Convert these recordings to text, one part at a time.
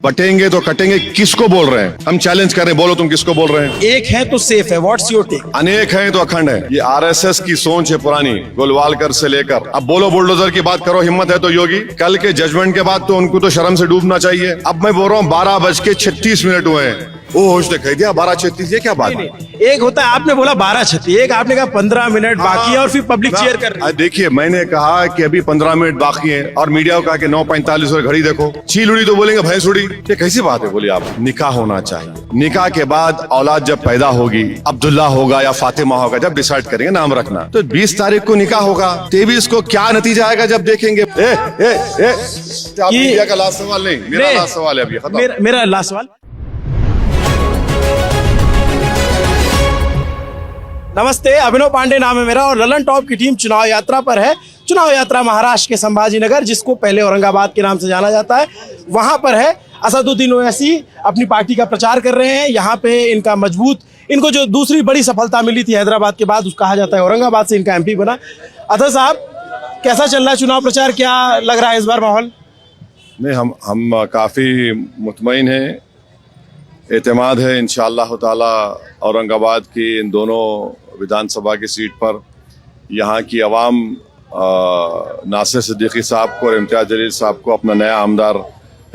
बटेंगे तो कटेंगे किसको बोल रहे हैं? हम चैलेंज कर रहे हैं, बोलो तुम किसको बोल रहे हैं? एक है तो सेफ है, व्हाट्स योर टेक? अनेक हैं तो अखंड है। ये आरएसएस की सोच है पुरानी, गोलवालकर से लेकर। अब बोलो बुलडोजर की बात करो, हिम्मत है तो योगी। कल के जजमेंट के बाद तो उनको तो शर्म से डूबना चाहिए। अब मैं बोल रहा हूँ 12:36 हुए हैं, वो होश दिखाई दिया 12:36। ये क्या बात है? एक होता है, आपने बोला 12:36, एक आपने कहा 15 मिनट बाकी है और फिर पब्लिक चेयर कर रही है। देखिए, मैंने कहा कि अभी 15 मिनट बाकी है और मीडिया को कहा कि 9:45 और घड़ी देखो। चील उड़ी तो बोलेंगे भैंस उड़ी। ये कैसी बात है? बोलिए आप। निकाह होना चाहिए, निकाह के बाद औलाद जब पैदा होगी, अब्दुल्ला होगा या फातिमा होगा, जब डिसाइड करेंगे नाम रखना, तो 20 तारीख को निकाह होगा। 23 को क्या नतीजा आएगा जब देखेंगे। मीडिया का लास्ट सवाल नहीं, मेरा लास्ट सवाल है अभी। मेरा लास्ट सवाल। नमस्ते, अभिनव पांडे नाम है मेरा और ललन टॉप की टीम चुनाव यात्रा पर है। चुनाव यात्रा महाराष्ट्र के संभाजीनगर, जिसको पहले औरंगाबाद के नाम से जाना जाता है, वहां पर है। असदुद्दीन ओवैसी अपनी पार्टी का प्रचार कर रहे हैं। यहाँ पे इनको जो दूसरी बड़ी सफलता मिली थी हैदराबाद के बाद, कहा जाता है औरंगाबाद से इनका एमपी बना। अतः साहब, कैसा चल रहा है चुनाव प्रचार? क्या लग रहा है इस बार माहौल? नहीं, हम काफी मुतमईन हैं, एतमाद है इंशाअल्लाह ताला। औरंगाबाद की इन दोनों विधानसभा की सीट पर यहाँ की आवाम नासिर सिद्दीकी साहब को और इम्तियाज जलील साहब को अपना नया आमदार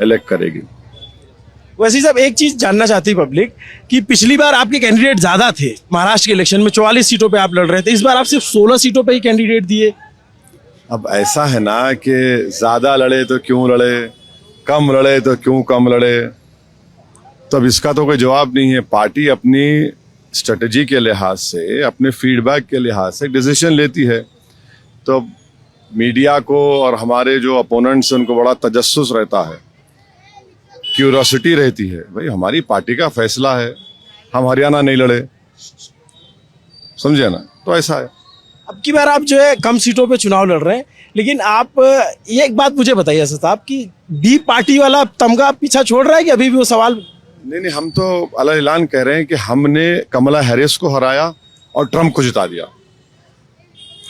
इलेक्ट करेगी। वैसे साहब, एक चीज जानना चाहती है पब्लिक कि पिछली बार आपके कैंडिडेट ज्यादा थे। महाराष्ट्र के इलेक्शन में 44 सीटों पे आप लड़ रहे थे, इस बार आप सिर्फ 16 सीटों पे ही कैंडिडेट दिए। अब ऐसा है ना कि ज्यादा लड़े तो क्यों लड़े, कम लड़े तो क्यों कम लड़े, तो अब इसका तो कोई जवाब नहीं है। पार्टी अपनी स्ट्रेटजी के लिहाज से, अपने फीडबैक के लिहाज से डिसीजन लेती है। तो मीडिया को और हमारे जो अपोनेंट्स उनको बड़ा तजस्सुस रहता है, क्यूरोसिटी रहती है। भाई, हमारी पार्टी का फैसला है, हम हरियाणा नहीं लड़े, समझे ना? तो ऐसा है। अब की बार आप जो है कम सीटों पे चुनाव लड़ रहे हैं, लेकिन आप ये एक बात मुझे बताइए साहब कि बी पार्टी वाला तमगा पीछा छोड़ रहा है कि अभी भी वो सवाल? नहीं, हम तो अला ऐलान कह रहे हैं कि हमने कमला हैरिस को हराया और ट्रंप को जिता दिया।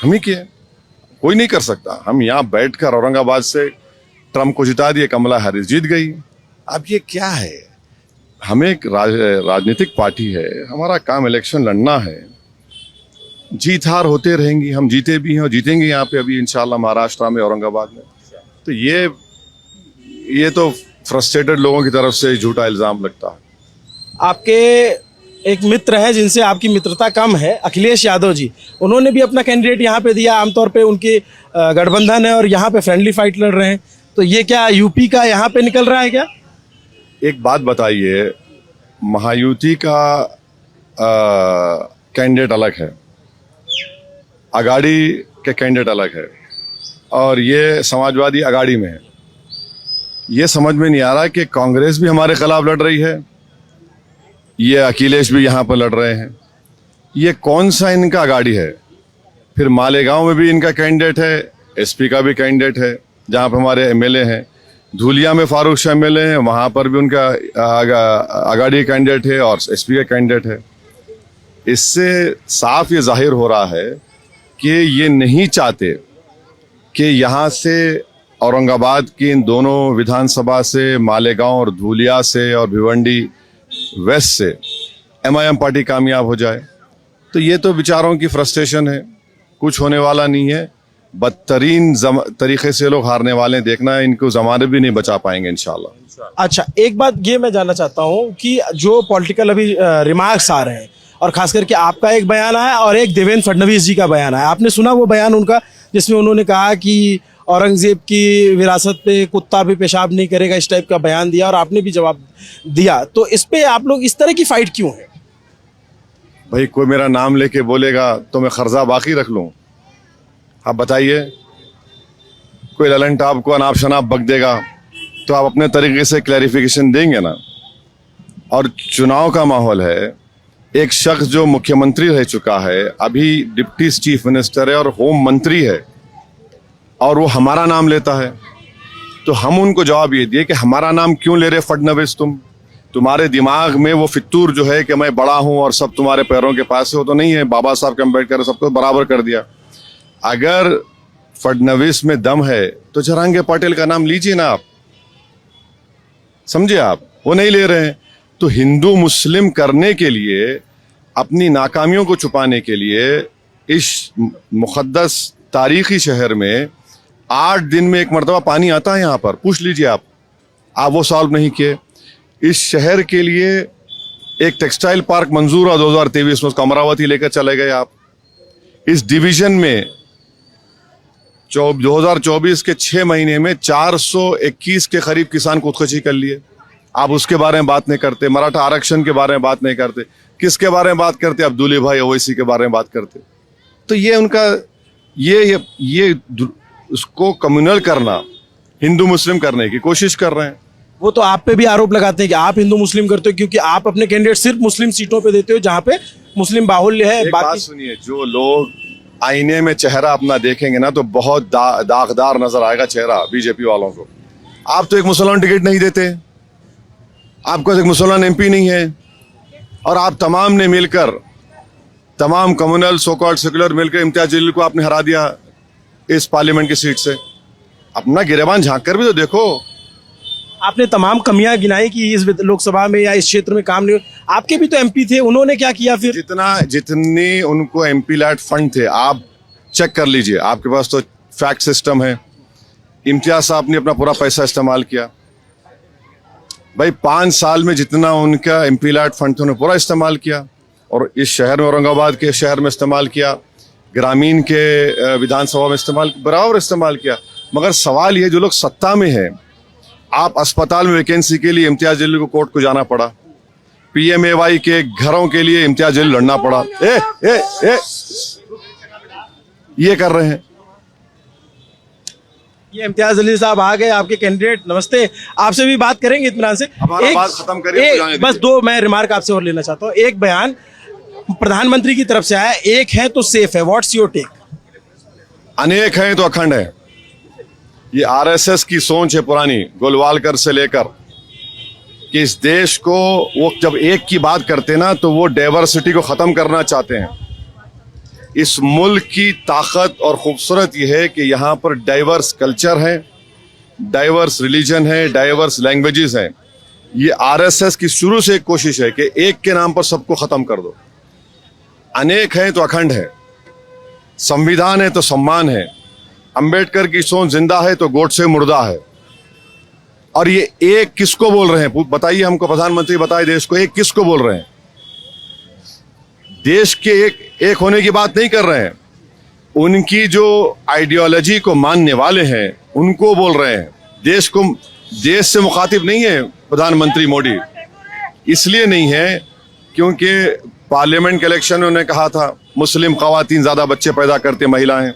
हम ही किए, कोई नहीं कर सकता। हम यहाँ बैठकर औरंगाबाद से ट्रंप को जिता दिए, कमला हैरिस जीत गई। अब ये क्या है? हमें एक राजनीतिक पार्टी है, हमारा काम इलेक्शन लड़ना है। जीत हार होते रहेंगी, हम जीते भी हैं और जीतेंगे यहाँ पे अभी इंशाल्लाह महाराष्ट्र में, औरंगाबाद में। तो ये तो फ्रस्ट्रेटेड लोगों की तरफ से झूठा इल्जाम लगता है। आपके एक मित्र हैं जिनसे आपकी मित्रता कम है, अखिलेश यादव जी, उन्होंने भी अपना कैंडिडेट यहाँ पे दिया। आमतौर पे उनके गठबंधन है और यहाँ पे फ्रेंडली फाइट लड़ रहे हैं। तो ये क्या यूपी का यहाँ पे निकल रहा है क्या? एक बात बताइए, महायुति का कैंडिडेट अलग है, अगाड़ी के कैंडिडेट अलग है, और ये समाजवादी अगाड़ी में है। ये समझ में नहीं आ रहा कि कांग्रेस भी हमारे खिलाफ लड़ रही है, ये अखिलेश भी यहाँ पर लड़ रहे हैं। ये कौन सा इनका अगाड़ी है? फिर मालेगांव में भी इनका कैंडिडेट है, एसपी का भी कैंडिडेट है, जहाँ पर हमारे एमएलए हैं। धूलिया में फारूक शाह एमएलए हैं, वहाँ पर भी उनका अगाड़ी कैंडिडेट है और एसपी का कैंडिडेट है। इससे साफ ये जाहिर हो रहा है कि ये नहीं चाहते कि यहाँ से औरंगाबाद की इन दोनों विधानसभा से, मालेगांव और धूलिया से और भिवंडी वेस्ट से एमआईएम पार्टी कामयाब हो जाए। तो ये तो विचारों की फ्रस्ट्रेशन है, कुछ होने वाला नहीं है। बदतरीन तरीके से लोग हारने वाले हैं, देखना है, इनको जमाने भी नहीं बचा पाएंगे इंशाल्लाह। अच्छा, एक बात ये मैं जानना चाहता हूँ कि जो पॉलिटिकल अभी रिमार्क्स आ रहे हैं, और खास करके आपका एक बयान आया और एक देवेंद्र फडणवीस जी का बयान आया, आपने सुना वो बयान उनका, जिसमें उन्होंने कहा कि औरंगजेब की विरासत पे कुत्ता भी पेशाब नहीं करेगा, इस टाइप का बयान दिया और आपने भी जवाब दिया। तो इस पे आप लोग इस तरह की फाइट क्यों है? भाई, कोई मेरा नाम लेके बोलेगा तो मैं कर्जा बाकी रख लूं? आप बताइए, कोई ललन टॉप को अनाप शनाप बक देगा तो आप अपने तरीके से क्लैरिफिकेशन देंगे ना। और चुनाव का माहौल है, एक शख्स जो मुख्यमंत्री रह चुका है, अभी डिप्टी चीफ मिनिस्टर है और होम मंत्री है, और वो हमारा नाम लेता है, तो हम उनको जवाब ये दिए कि हमारा नाम क्यों ले रहे फडणवीस? तुम्हारे दिमाग में वो फितूर जो है कि मैं बड़ा हूं और सब तुम्हारे पैरों के पास है, वो तो नहीं है। बाबा साहब के अम्बेडकर सबको बराबर कर दिया। अगर फडणवीस में दम है तो जरांगे पाटिल का नाम लीजिए ना आप। समझे आप, वो नहीं ले रहे हैं। तो हिंदू मुस्लिम करने के लिए, अपनी नाकामियों को छुपाने के लिए, इस मुक़द्दस तारीखी शहर में 8 दिन में एक मरतबा पानी आता है। यहाँ पर पूछ लीजिए आप वो सॉल्व नहीं किए। इस शहर के लिए एक टेक्सटाइल पार्क मंजूर हुआ 2023 में, उसको अमरावती लेकर चले गए आप। इस डिवीजन में 2024 के 6 महीने में 421 के करीब किसान खुदकुशी कर लिए। आप उसके बारे में बात नहीं करते। मराठा आरक्षण के बारे में बात नहीं करते। किसके बारे में बात करते? अब्दुल्ली भाई ओवैसी के बारे में बात करते। तो ये उनका ये उसको कम्युनल करना, हिंदू मुस्लिम करने की कोशिश कर रहे हैं। वो तो आप पे भी आरोप लगाते हैं कि आप हिंदू मुस्लिम करते हो, क्योंकि आप अपने कैंडिडेट सिर्फ मुस्लिम सीटों पे देते हो जहां पे मुस्लिम बाहुल्य है। एक बात सुनिए, जो लोग आईने में चेहरा अपना देखेंगे ना तो बहुत दागदार नजर आएगा चेहरा बीजेपी वालों को। आप तो एक मुसलमान टिकट नहीं देते, आपको एक मुसलमान एमपी नहीं है, और आप तमाम ने मिलकर, तमाम कम्युनल सो कॉल्ड सेकुलर मिलकर इम्तियाज जलील को आपने हरा दिया इस पार्लियामेंट की सीट से। अपना गिरेबान झांक कर भी तो देखो। आपने तमाम कमियां गिनाई कि इस लोकसभा में या इस क्षेत्र में काम नहीं। आपके भी तो एमपी थे, उन्होंने क्या किया फिर? जितनी उनको एमपी लैट फंड थे, आप चेक कर लीजिए, आपके पास तो फैक्ट सिस्टम है। इम्तियाज साहब ने अपना पूरा पैसा इस्तेमाल किया भाई। 5 साल में जितना उनका एमपी लैट फंड था उन्होंने पूरा इस्तेमाल किया, और इस शहर में, औरंगाबाद के शहर में इस्तेमाल किया, ग्रामीण के विधानसभा में इस्तेमाल, बराबर इस्तेमाल किया। मगर सवाल ये, जो लोग सत्ता में है, आप अस्पताल में वैकेंसी के लिए इम्तियाज जलील को कोर्ट को जाना पड़ा, पीएमएवाई के घरों के लिए इम्तियाज जलील लड़ना पड़ा। ये कर रहे हैं। ये इम्तियाज जलील साहब आ गए, आपके कैंडिडेट। नमस्ते, आपसे भी बात करेंगे इत्मीनान से। बात खत्म करिए, बस 2 मैं रिमार्क आपसे और लेना चाहता हूँ। एक बयान प्रधानमंत्री की तरफ से आया, एक है तो सेफ है, व्हाट्स योर टेक? अनेक हैं तो अखंड है। ये आरएसएस की सोच है पुरानी, गोलवालकर से लेकर, कि इस देश को, वो जब एक की बात करते ना तो वो डाइवर्सिटी को खत्म करना चाहते हैं। इस मुल्क की ताकत और खूबसूरत यह है कि यहाँ पर डाइवर्स कल्चर है, डाइवर्स रिलीजन है, डाइवर्स लैंग्वेजेस हैं। ये आरएसएस की शुरू से एक कोशिश है कि एक के नाम पर सबको खत्म कर दो। अनेक है तो अखंड है, संविधान है तो सम्मान है, अंबेडकर की सोच जिंदा है तो गोडसे मुर्दा है। और ये एक किसको बोल रहे हैं? बताइए हमको, प्रधानमंत्री बताए देश को, एक किसको बोल रहे हैं? देश के एक होने की बात नहीं कर रहे हैं, उनकी जो आइडियोलॉजी को मानने वाले हैं उनको बोल रहे हैं। देश से मुखातिब नहीं है प्रधानमंत्री मोदी। इसलिए नहीं है क्योंकि पार्लियामेंट के इलेक्शन में उन्होंने कहा था मुस्लिम खवातीन ज्यादा बच्चे पैदा करते महिलाएं,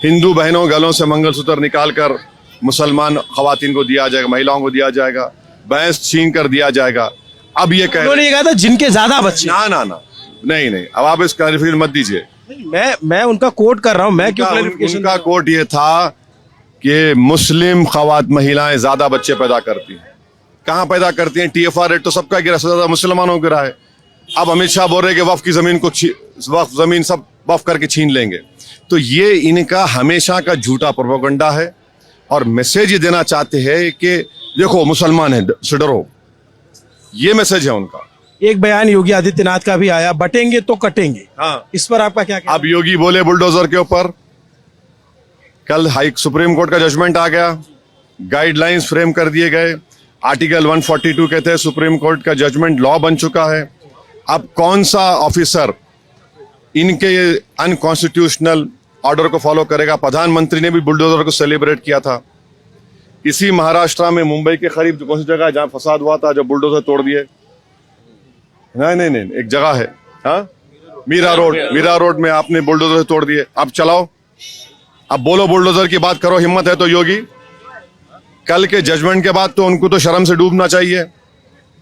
हिंदू बहनों गलों से मंगलसूत्र निकालकर मुसलमान खवातीन को दिया जाएगा, महिलाओं को दिया जाएगा, भैंस छीन कर दिया जाएगा। अब ये कहा था जिनके ज्यादा बच्चे। ना नहीं, अब आप इस क्लैरिफिकेशन मत दीजिए। मैं उनका कोट कर रहा हूं। मैं क्यों क्लैरिफिकेशन? उनका कोट ये था कि मुस्लिम महिलाएं ज्यादा बच्चे पैदा करती हैं। कहाँ पैदा करती हैं? TFR रेट तो सबका गिरा, ज्यादा मुसलमानों को गिरा है। अब अमित शाह बोल रहे कि वक्फ की जमीन को वक्फ जमीन सब वक्फ करके छीन लेंगे। तो ये इनका हमेशा का झूठा प्रोपेगेंडा है, और मैसेज ये देना चाहते हैं कि देखो मुसलमान है से डरो। ये मैसेज है उनका। एक बयान योगी आदित्यनाथ का भी आया, बटेंगे तो कटेंगे। हाँ, इस पर आपका क्या कहना? अब योगी बोले बुलडोजर के ऊपर। कल सुप्रीम कोर्ट का जजमेंट आ गया, गाइडलाइंस फ्रेम कर दिए गए, आर्टिकल 142 कहते हैं सुप्रीम कोर्ट का जजमेंट लॉ बन चुका है। अब कौन सा ऑफिसर इनके अनकॉन्स्टिट्यूशनल ऑर्डर को फॉलो करेगा? प्रधानमंत्री ने भी बुलडोजर को सेलिब्रेट किया था। इसी महाराष्ट्र में मुंबई के करीब जो कौन सी जगह है जहां फसाद हुआ था, जो बुलडोजर तोड़ दिए? नहीं, एक जगह है, हाँ, मीरा रोड में आपने बुलडोजर तोड़ दिए। अब चलाओ, अब बोलो बुलडोजर की बात करो, हिम्मत है तो योगी। कल के जजमेंट के बाद तो उनको तो शर्म से डूबना चाहिए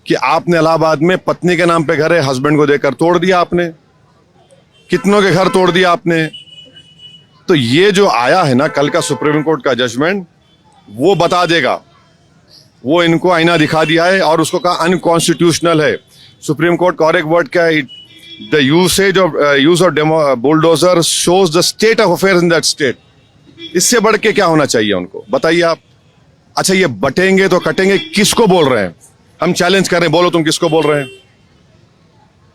कि आपने इलाहाबाद में पत्नी के नाम पे घर है, हस्बैंड को देकर तोड़ दिया आपने। कितनों के घर तोड़ दिया आपने। तो ये जो आया है ना कल का सुप्रीम कोर्ट का जजमेंट, वो बता देगा, वो इनको आईना दिखा दिया है, और उसको कहा अनकॉन्स्टिट्यूशनल है। सुप्रीम कोर्ट का और एक वर्ड क्या है? The use of bulldozer shows the state of affairs in that state. इससे बढ़ के क्या होना चाहिए उनको? बताइए आप। अच्छा ये बटेंगे तो कटेंगे, किसको बोल रहे हैं? हम चैलेंज कर रहे हैं, बोलो तुम किसको बोल रहे हैं?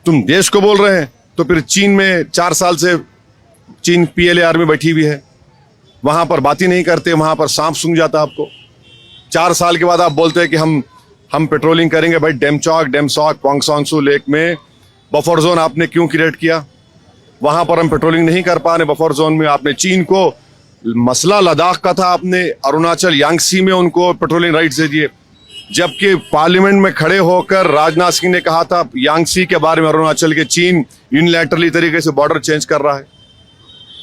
तुम देश को बोल रहे हैं? तो फिर चीन में 4 साल से चीन PLA आर्मी बैठी हुई है, वहां पर बात ही नहीं करते, वहां पर सांप सूंघ जाता आपको। 4 साल के बाद आप बोलते हैं कि हम पेट्रोलिंग करेंगे। भाई डेमचौक, डेमसॉक, पोंगसोंगसू लेक में बफर जोन आपने क्यों क्रिएट किया? वहां पर हम पेट्रोलिंग नहीं कर पा रहे बफर जोन में। आपने चीन को, मसला लद्दाख का था, आपने अरुणाचल यांगसी में उनको पेट्रोलिंग राइट्स दे दिए, जबकि पार्लियामेंट में खड़े होकर राजनाथ सिंह ने कहा था यांगसी के बारे में, अरुणाचल के, चीन यूनिलैटरली तरीके से बॉर्डर चेंज कर रहा है।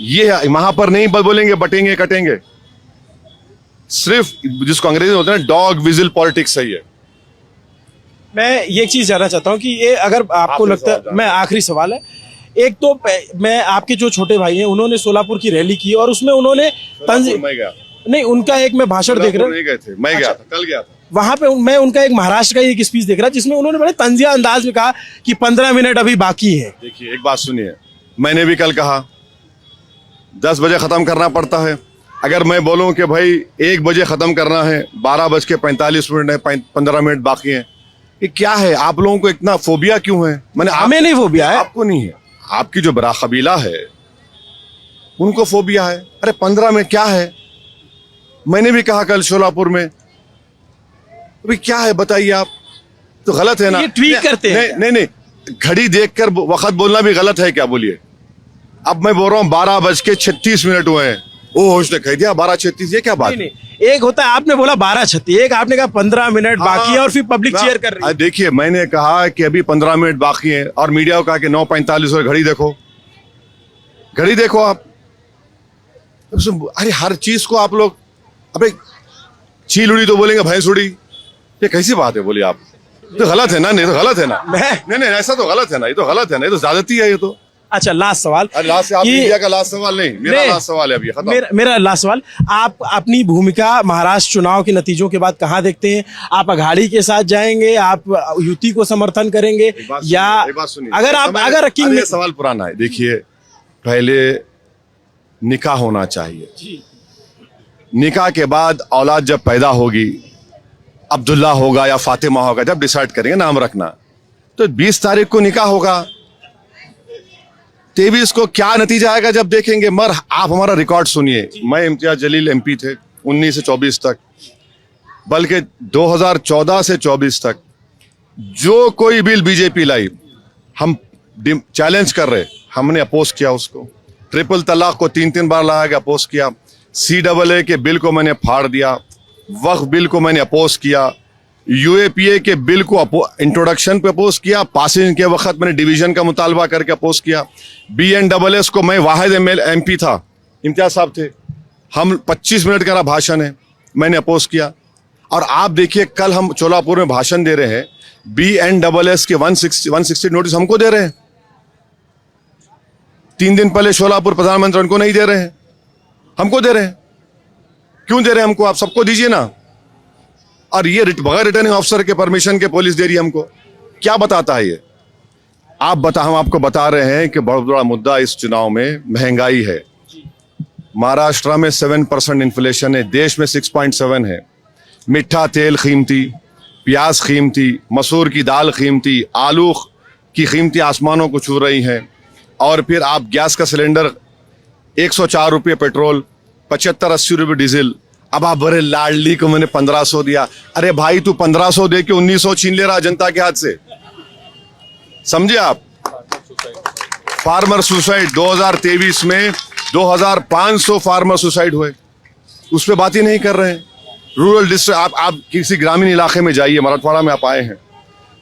ये वहां पर नहीं बोलेंगे बटेंगे कटेंगे, सिर्फ जिसको अंग्रेजी में होता है डॉग विजिल पॉलिटिक्स है ये। मैं ये एक चीज जानना चाहता हूँ कि ये अगर आपको लगता है, मैं आखिरी सवाल है, एक तो मैं आपके जो छोटे भाई हैं उन्होंने सोलापुर की रैली की और उसमें उन्होंने मैं गया नहीं, उनका एक मैं भाषण देख रहा हूँ, नहीं गए थे, मैं गया था, कल गया था वहां पे। मैं उनका एक महाराष्ट्र का एक स्पीच देख रहा जिसमें उन्होंने बड़े तंजिया अंदाज में कहा कि 15 मिनट अभी बाकी है। देखिए एक बात सुनिए, मैंने भी कल कहा 10 बजे खत्म करना पड़ता है। अगर मैं बोलूं कि भाई 1 बजे खत्म करना है, 12:45 है, 15 मिनट बाकी है, ये क्या है? आप लोगों को इतना फोबिया क्यों है? हमें नहीं फोबिया है, आपको नहीं है, आपकी जो बड़ा कबीला है उनको फोबिया है। अरे 15 में क्या है? मैंने भी कहा कल शोलापुर में, अभी क्या है बताइए आप? तो गलत है ना? ये ट्वीट करते हैं। नहीं, घड़ी देखकर वक्त बोलना भी गलत है क्या? बोलिए। अब मैं बोल रहा हूँ 12:36 हुए हैं, ओ उसने कह दिया 12:36, ये क्या बात? नहीं, एक होता है, आपने बोला 12:36, एक आपने कहा 15 मिनट बाकी है और फिर पब्लिक चेयर कर रही है। देखिए मैंने कहा कि अभी 15 मिनट बाकी है और मीडिया को कहा कि 9:45 हो, घड़ी देखो, घड़ी देखो आप। अरे हर चीज को आप लोग, अबे चील उड़ी तो बोलेंगे भैंस उड़ी, ये कैसी बात है? बोलिए आप, तो गलत है ना? नहीं तो गलत है ना? नहीं ऐसा तो गलत है ना, ये तो गलत है ना, ये तो ज्यादती है ये तो। अच्छा लास्ट सवाल, लास्ट आप इंडिया का लास्ट सवाल नहीं, मेरा लास्ट सवाल है अभी खत्म। मेरा लास्ट सवाल, आप अपनी भूमिका महाराष्ट्र चुनाव के नतीजों के बाद कहाँ देखते हैं? आप अघाड़ी के साथ जाएंगे, आप युति को समर्थन करेंगे, या अगर आप ये सवाल पुराना है। देखिए पहले निकाह होना चाहिए, निकाह के बाद औलाद जब पैदा होगी, अब्दुल्ला होगा या फातिमा होगा, जब डिसाइड करेंगे नाम रखना, तो 20 तारीख को निकाह होगा। 23 को क्या नतीजा आएगा जब देखेंगे। मगर आप हमारा रिकॉर्ड सुनिए, मैं इम्तियाज जलील MP थे 19 से 24 तक, बल्कि 2014 से 24 तक जो कोई बिल बीजेपी लाई हम चैलेंज कर रहे, हमने अपोज किया उसको। ट्रिपल तलाक को 3 बार लाया गया, अपोज किया। CAA के बिल को मैंने फाड़ दिया, वक्फ बिल को मैंने अपोज किया, UAPA के बिल को इंट्रोडक्शन पे अपोज किया, पासिंग के वक्त मैंने डिवीजन का मुतालबा करके अपोज किया। BNSS को मैं वाहिद MP था, इम्तियाज साहब थे, हम 25 मिनट का भाषण है, मैंने अपोज किया। और आप देखिए कल हम चोलापुर में भाषण दे रहे हैं, BNSS के 160 नोटिस हमको दे रहे हैं। 3 दिन पहले शोलापुर प्रधानमंत्री उनको नहीं दे रहे हैं, हमको दे रहे हैं। क्यों दे रहे हैं हमको? आप सबको दीजिए ना। और ये बगैर रिटर्निंग ऑफिसर के परमिशन के पुलिस दे रही है हमको, क्या बताता है ये? हम आपको बता रहे हैं कि बहुत बड़ा मुद्दा इस चुनाव में महंगाई है। महाराष्ट्र में 7% इन्फ्लेशन है, देश में 6.7 है। मीठा तेल कीमती, प्याज कीमती, मसूर की दाल कीमती, आलू की कीमती आसमानों को छू रही हैं। और फिर आप गैस का सिलेंडर 104 रुपये पेट्रोल, 75-80 रुपये डीजल। अब आप बड़े लाडली को मैंने 1500 दिया। अरे भाई तू 1500 दे के 1900 छीन ले रहा जनता के हाथ से, समझे आप? फार्मर सुसाइड 2023 में 2500 फार्मर सुसाइड हुए, उस पर बात ही नहीं कर रहे हैं। रूरल डिस्ट्रिक्ट, आप किसी ग्रामीण इलाके में जाइए, मराठवाड़ा में आप आए हैं,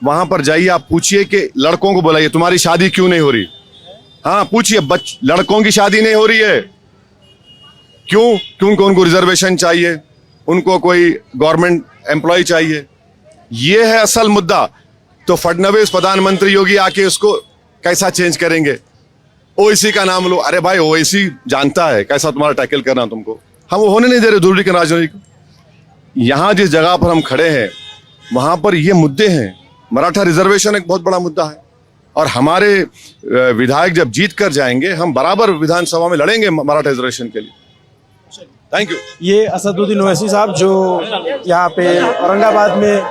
वहां पर जाइए, आप पूछिए कि लड़कों को बुलाइए तुम्हारी शादी क्यों नहीं हो रही। हाँ पूछिए, लड़कों की शादी नहीं हो रही है क्यों? क्योंकि उनको रिजर्वेशन चाहिए, उनको कोई गवर्नमेंट एम्प्लॉय चाहिए। ये है असल मुद्दा। तो फडणवीस प्रधानमंत्री योगी आके उसको कैसा चेंज करेंगे? ओवैसी का नाम लो। अरे भाई ओवैसी जानता है कैसा तुम्हारा टैकल करना तुमको, हम वो होने नहीं दे रहे दूरी के राजनीति। यहाँ जिस जगह पर हम खड़े हैं वहां पर ये मुद्दे हैं। मराठा रिजर्वेशन एक बहुत बड़ा मुद्दा है और हमारे विधायक जब जीत कर जाएंगे हम बराबर विधानसभा में लड़ेंगे मराठा रिजर्वेशन के लिए। Thank you. ये असदुद्दीन ओवैसी साहब जो यहाँ पे औरंगाबाद में